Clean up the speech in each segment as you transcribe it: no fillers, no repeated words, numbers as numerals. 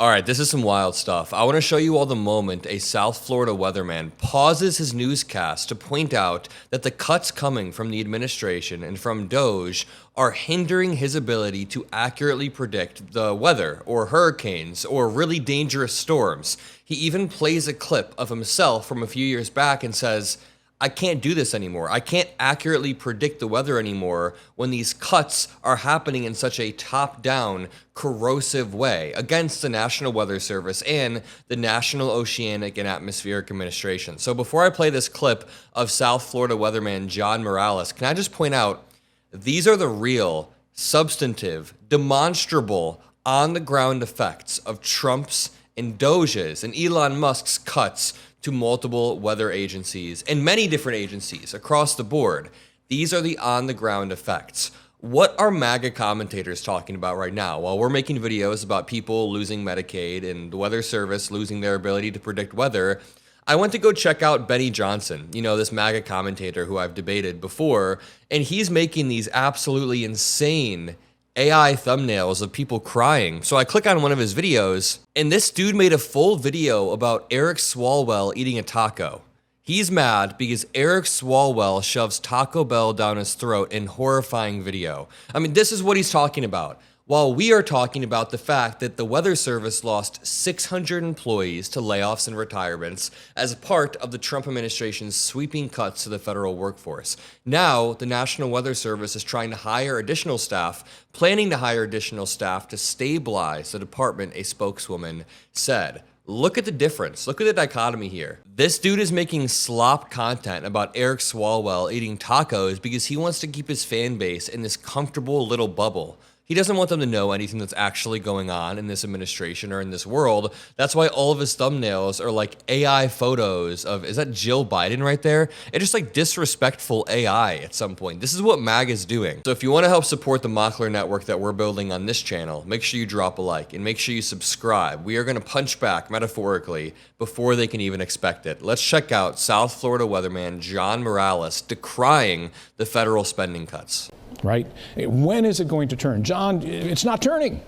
All right, this is some wild stuff. I want to show you all the moment a South Florida weatherman pauses his newscast to point out that the cuts coming from the administration and from DOGE are hindering his ability to accurately predict the weather or hurricanes or really dangerous storms. He even plays a clip of himself from a few years back and says, I can't do this anymore. I can't accurately predict the weather anymore when these cuts are happening in such a top-down, corrosive way against the National Weather Service and the National Oceanic and Atmospheric Administration. So before I play this clip of South Florida weatherman John Morales, can I just point out, these are the real, substantive, demonstrable, on-the-ground effects of Trump's and DOGE's and Elon Musk's cuts to multiple weather agencies and many different agencies across the board. These are the on-the-ground effects. What are MAGA commentators talking about right now? While we're making videos about people losing Medicaid and the Weather Service losing their ability to predict weather, I went to go check out Benny Johnson, this MAGA commentator who I've debated before, and he's making these absolutely insane AI thumbnails of people crying. So I click on one of his videos, and this dude made a full video about Eric Swalwell eating a taco. He's mad because Eric Swalwell shoves Taco Bell down his throat in horrifying video. I mean, this is what he's talking about. While we are talking about the fact that the Weather Service lost 600 employees to layoffs and retirements as part of the Trump administration's sweeping cuts to the federal workforce. Now, the National Weather Service is trying to hire additional staff, planning to hire additional staff to stabilize the department, a spokeswoman said. Look at the difference. Look at the dichotomy here. This dude is making slop content about Eric Swalwell eating tacos because he wants to keep his fan base in this comfortable little bubble. He doesn't want them to know anything that's actually going on in this administration or in this world. That's why all of his thumbnails are like AI photos of, is that Jill Biden right there? It's just like disrespectful AI at some point. This is what MAGA is doing. So if you want to help support the Mockler network that we're building on this channel, make sure you drop a like and make sure you subscribe. We are going to punch back metaphorically before they can even expect it. Let's check out South Florida weatherman John Morales decrying the federal spending cuts. Right? When is it going to turn? John, it's not turning.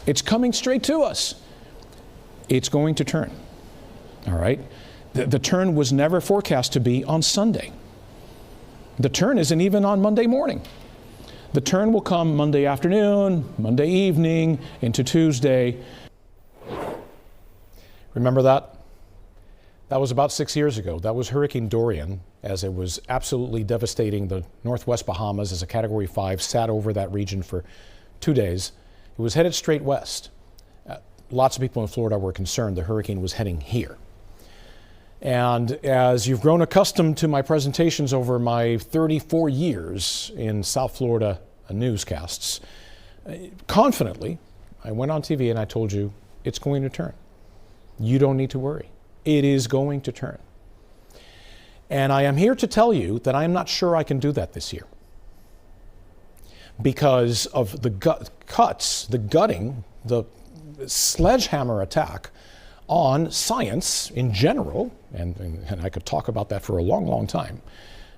It's coming straight to us. It's going to turn. All right? The turn was never forecast to be on Sunday. The turn isn't even on Monday morning. The turn will come Monday afternoon, Monday evening, into Tuesday. Remember that? That was about 6 years ago. That was Hurricane Dorian, as it was absolutely devastating the Northwest Bahamas as a Category 5, sat over that region for 2 days. It was headed straight west. Lots of people in Florida were concerned the hurricane was heading here. And as you've grown accustomed to my presentations over my 34 years in South Florida newscasts, confidently, I went on TV and I told you, it's going to turn. You don't need to worry. It is going to turn. And I am here to tell you that I am not sure I can do that this year because of the cuts, the gutting, the sledgehammer attack on science in general, and I could talk about that for a long, long time,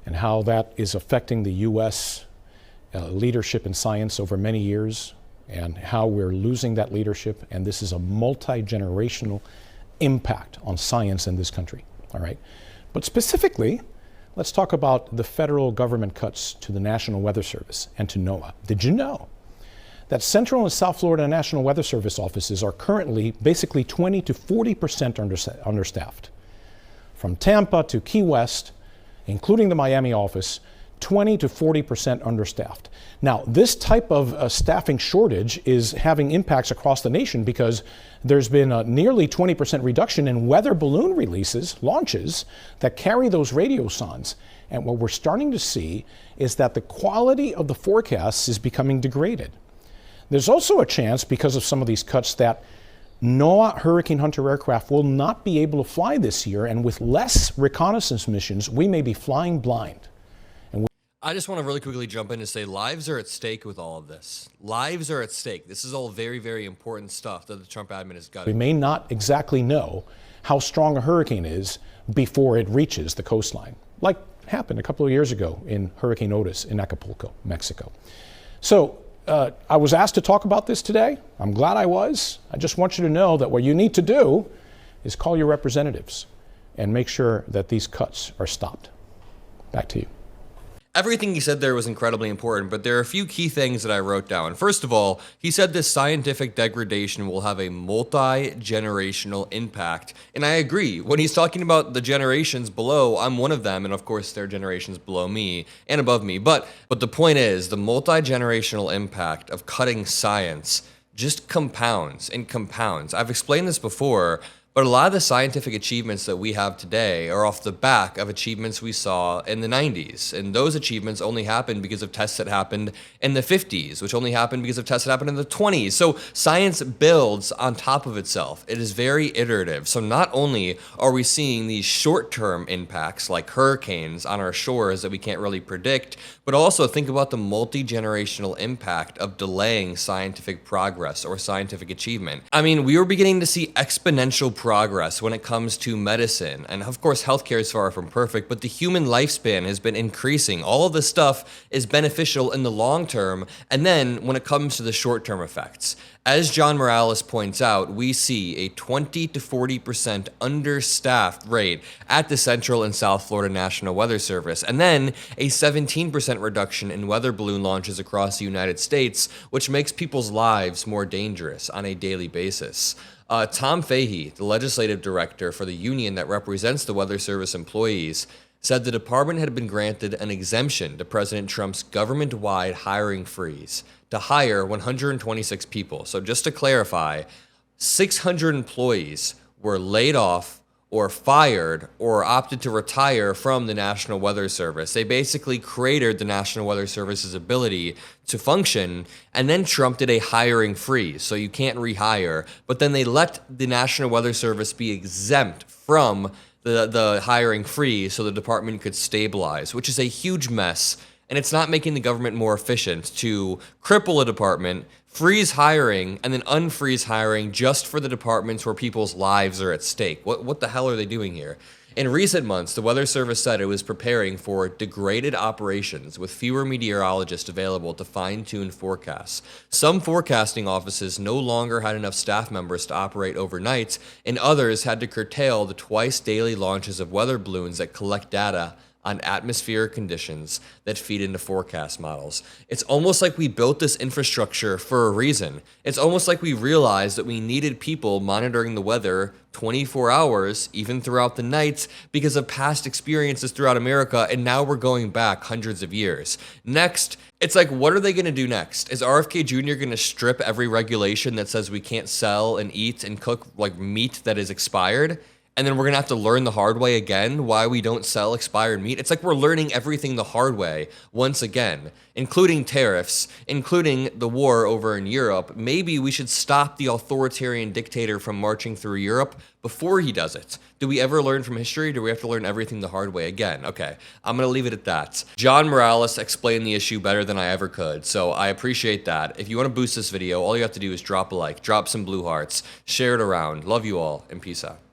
and how that is affecting the U.S. Leadership in science over many years, and how we're losing that leadership, and this is a multi-generational impact on science in this country, all right? But specifically, let's talk about the federal government cuts to the National Weather Service and to NOAA. Did you know that Central and South Florida National Weather Service offices are currently basically 20 to 40% understaffed? From Tampa to Key West, including the Miami office, 20 to 40% understaffed. Now, this type of staffing shortage is having impacts across the nation because there's been a nearly 20% reduction in weather balloon releases, launches, that carry those radiosondes. And what we're starting to see is that the quality of the forecasts is becoming degraded. There's also a chance, because of some of these cuts, that NOAA Hurricane Hunter aircraft will not be able to fly this year, and with less reconnaissance missions, we may be flying blind. I just want to really quickly jump in and say lives are at stake with all of this. Lives are at stake. This is all very, very important stuff that the Trump admin has got. We may not exactly know how strong a hurricane is before it reaches the coastline, like happened a couple of years ago in Hurricane Otis in Acapulco, Mexico. So I was asked to talk about this today. I'm glad I was. I just want you to know that what you need to do is call your representatives and make sure that these cuts are stopped. Back to you. Everything he said there was incredibly important, but there are a few key things that I wrote down. First of all, he said this scientific degradation will have a multi-generational impact. And I agree. When he's talking about the generations below, I'm one of them, and of course there are generations below me and above me. But the point is, the multi-generational impact of cutting science just compounds and compounds. I've explained this before, but a lot of the scientific achievements that we have today are off the back of achievements we saw in the 90s. And those achievements only happened because of tests that happened in the 50s, which only happened because of tests that happened in the 20s. So science builds on top of itself. It is very iterative. So not only are we seeing these short-term impacts like hurricanes on our shores that we can't really predict, but also think about the multi-generational impact of delaying scientific progress or scientific achievement. I mean, we were beginning to see exponential progress when it comes to medicine. And of course, healthcare is far from perfect, but the human lifespan has been increasing. All of this stuff is beneficial in the long term. And then when it comes to the short-term effects, as John Morales points out, we see a 20 to 40% understaffed rate at the Central and South Florida National Weather Service, and then a 17% reduction in weather balloon launches across the United States, which makes people's lives more dangerous on a daily basis. Tom Fahey, the legislative director for the union that represents the Weather Service employees, said the department had been granted an exemption to President Trump's government-wide hiring freeze to hire 126 people. So just to clarify, 600 employees were laid off or fired or opted to retire from the National Weather Service. They basically cratered the National Weather Service's ability to function, and then Trump did a hiring freeze, so you can't rehire, but then they let the National Weather Service be exempt from the hiring freeze so the department could stabilize, which is a huge mess, and it's not making the government more efficient to cripple a department, freeze hiring, and then unfreeze hiring just for the departments where people's lives are at stake. What the hell are they doing here? In recent months, the Weather Service said it was preparing for degraded operations with fewer meteorologists available to fine-tune forecasts. Some forecasting offices no longer had enough staff members to operate overnight, and others had to curtail the twice-daily launches of weather balloons that collect data on atmospheric conditions that feed into forecast models. It's almost like we built this infrastructure for a reason. It's almost like we realized that we needed people monitoring the weather 24 hours, even throughout the nights, because of past experiences throughout America, and now we're going back hundreds of years. Next, it's like, what are they gonna do next? Is RFK Jr. gonna strip every regulation that says we can't sell and eat and cook like meat that is expired? And then we're gonna have to learn the hard way again why we don't sell expired meat. It's like we're learning everything the hard way once again, including tariffs, including the war over in Europe. Maybe we should stop the authoritarian dictator from marching through Europe before he does it. Do we ever learn from history? Do we have to learn everything the hard way again? Okay, I'm gonna leave it at that. John Morales explained the issue better than I ever could, so I appreciate that. If you wanna boost this video, all you have to do is drop a like, drop some blue hearts, share it around. Love you all, and peace out.